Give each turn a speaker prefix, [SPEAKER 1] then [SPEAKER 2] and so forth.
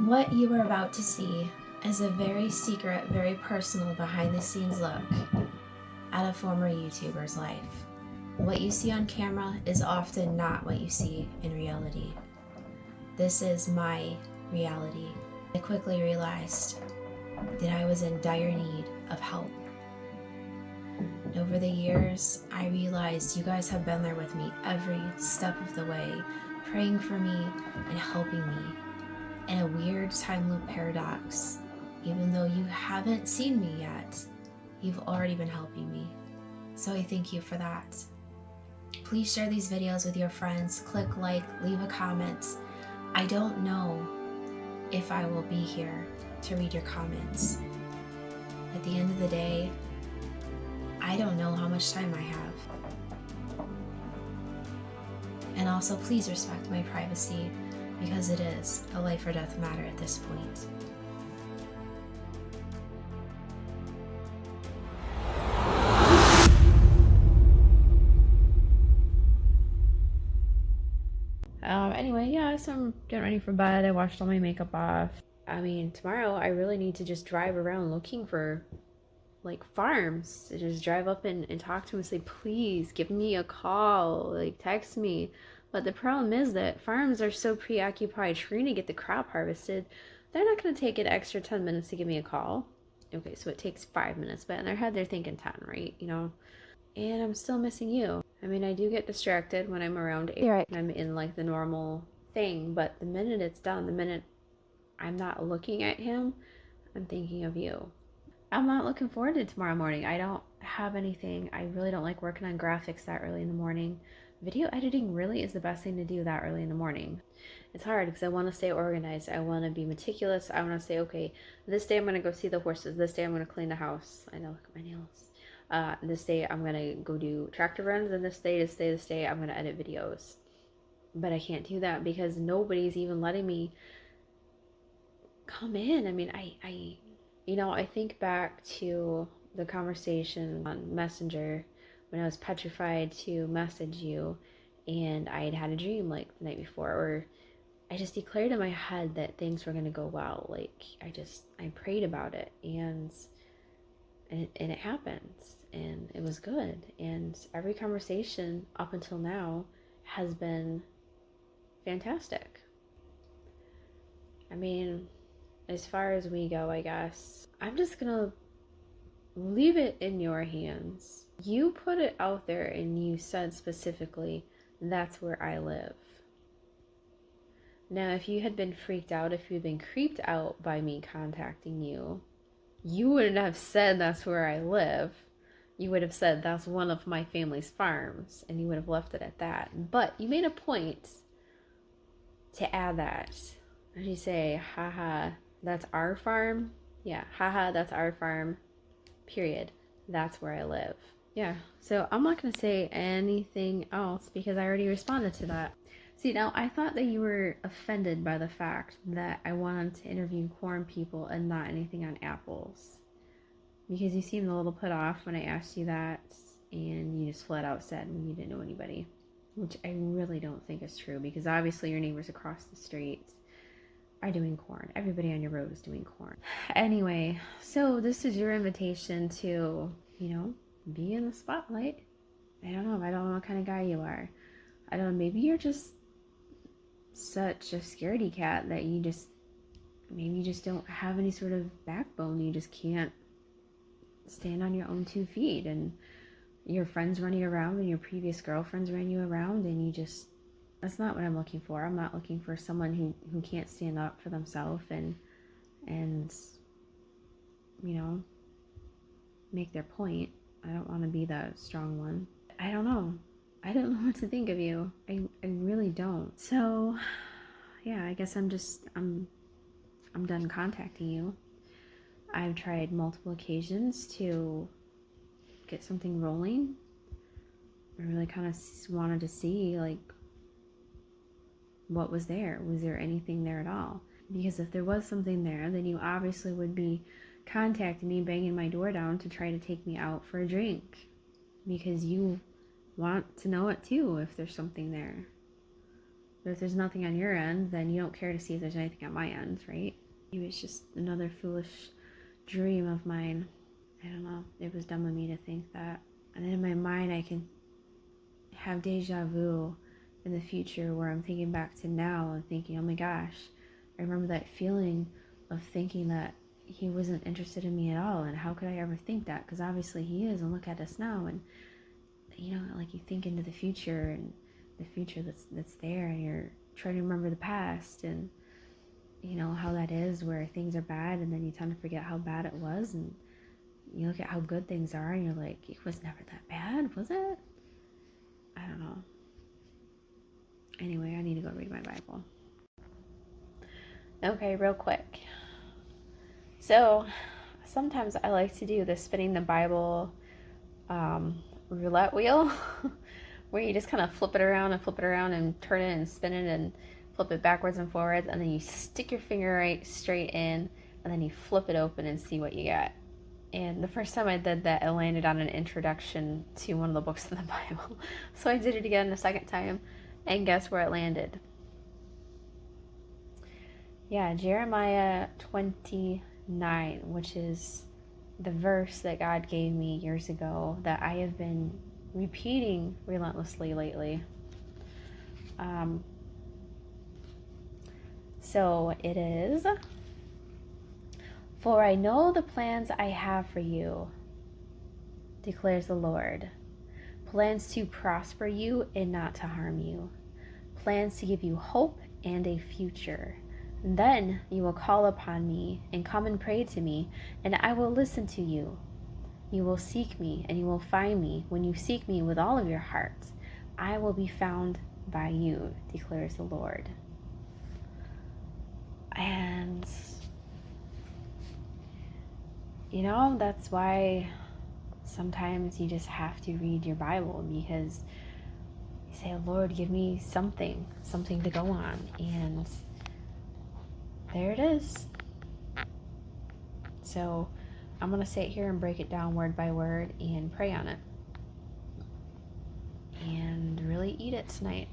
[SPEAKER 1] What you are about to see is a very secret, very personal behind-the-scenes look at a former YouTuber's life. What you see on camera is often not what you see in reality. This is my reality. I quickly realized that I was in dire need of help. And over the years, I realized you guys have been there with me every step of the way, praying for me and helping me. In a weird time loop paradox, even though you haven't seen me yet, you've already been helping me. So I thank you for that. Please share these videos with your friends, click like, leave a comment. I don't know if I will be here to read your comments. At the end of the day, I don't know how much time I have. And also please respect my privacy, because it is a life or death matter at this point. Anyway, yeah, so I'm getting ready for bed. I washed all my makeup off. I mean, tomorrow I really need to just drive around looking for like farms to just drive up and talk to them and say, please give me a call, like text me. But the problem is that farms are so preoccupied trying to get the crop harvested, they're not going to take an extra 10 minutes to give me a call. Okay, so it takes 5 minutes, but in their head they're thinking 10, right? You know? And I'm still missing you. I mean, I do get distracted when I'm around Eric and I'm in like the normal thing, but the minute it's done, the minute I'm not looking at him, I'm thinking of you. I'm not looking forward to tomorrow morning. I don't have anything. I really don't like working on graphics that early in the morning. Video editing really is the best thing to do that early in the morning. It's hard because I want to stay organized. I want to be meticulous. I want to say, okay, this day I'm going to go see the horses. This day I'm going to clean the house. I know, look at my nails. This day I'm going to go do tractor runs. And this day I'm going to edit videos. But I can't do that because nobody's even letting me come in. I mean, I think back to the conversation on Messenger when I was petrified to message you and I had a dream like the night before, or I just declared in my head that things were going to go well. Like I prayed about it and it happened and it was good. And every conversation up until now has been fantastic. I mean, as far as we go, I guess, I'm just gonna leave it in your hands. You put it out there and you said specifically, that's where I live. Now, if you had been freaked out, if you'd been creeped out by me contacting you, you wouldn't have said that's where I live. You would have said that's one of my family's farms, and you would have left it at that. But you made a point to add that. And you say, haha, that's our farm? Yeah, haha, that's our farm, period. That's where I live. Yeah, so I'm not going to say anything else because I already responded to that. See, now I thought that you were offended by the fact that I wanted to interview corn people and not anything on apples. Because you seemed a little put off when I asked you that, and you just flat out said you didn't know anybody. Which I really don't think is true, because obviously your neighbors across the street are doing corn. Everybody on your road is doing corn. Anyway, so this is your invitation to, be in the spotlight. I don't know what kind of guy you are. I don't know, maybe you're just such a scaredy cat that you just don't have any sort of backbone. You just can't stand on your own 2 feet, and your friends run you around and your previous girlfriends ran you around, and that's not what I'm looking for. I'm not looking for someone who can't stand up for themselves and make their point. I don't want to be the strong one. I don't know what to think of you. I really don't. So yeah, I guess I'm done contacting you. I've tried multiple occasions to get something rolling. I really kind of wanted to see like what was there. Was there anything there at all? Because if there was something there, then you obviously would be contacting me, banging my door down to try to take me out for a drink, because you want to know it too if there's something there. But if there's nothing on your end, then you don't care to see if there's anything on my end, right? Maybe it's just another foolish dream of mine. I don't know. It was dumb of me to think that. And then in my mind, I can have deja vu in the future where I'm thinking back to now and thinking, oh my gosh, I remember that feeling of thinking that he wasn't interested in me at all. And how could I ever think that? Because obviously he is. And look at us now. And, you know, like you think into the future and the future that's there, and you're trying to remember the past, and you know how that is where things are bad and then you tend to forget how bad it was, and you look at how good things are and you're like, it was never that bad, was it? I don't know. Anyway, I need to go read my Bible. Okay, real quick. So sometimes I like to do the spinning the Bible roulette wheel where you just kind of flip it around and turn it and spin it and flip it backwards and forwards, and then you stick your finger right straight in, and then you flip it open and see what you get. And the first time I did that, I landed on an introduction to one of the books in the Bible. So I did it again the second time, and guess where it landed? Yeah, Jeremiah 29, which is the verse that God gave me years ago that I have been repeating relentlessly lately. So it is, for I know the plans I have for you, declares the Lord. Plans to prosper you and not to harm you. Plans to give you hope and a future. Then you will call upon me and come and pray to me, and I will listen to you. You will seek me, and you will find me when you seek me with all of your heart. I will be found by you, declares the Lord. And, you know, that's why sometimes you just have to read your Bible, because you say, Lord, give me something to go on. And there it is. So I'm going to sit here and break it down word by word and pray on it. And really eat it tonight.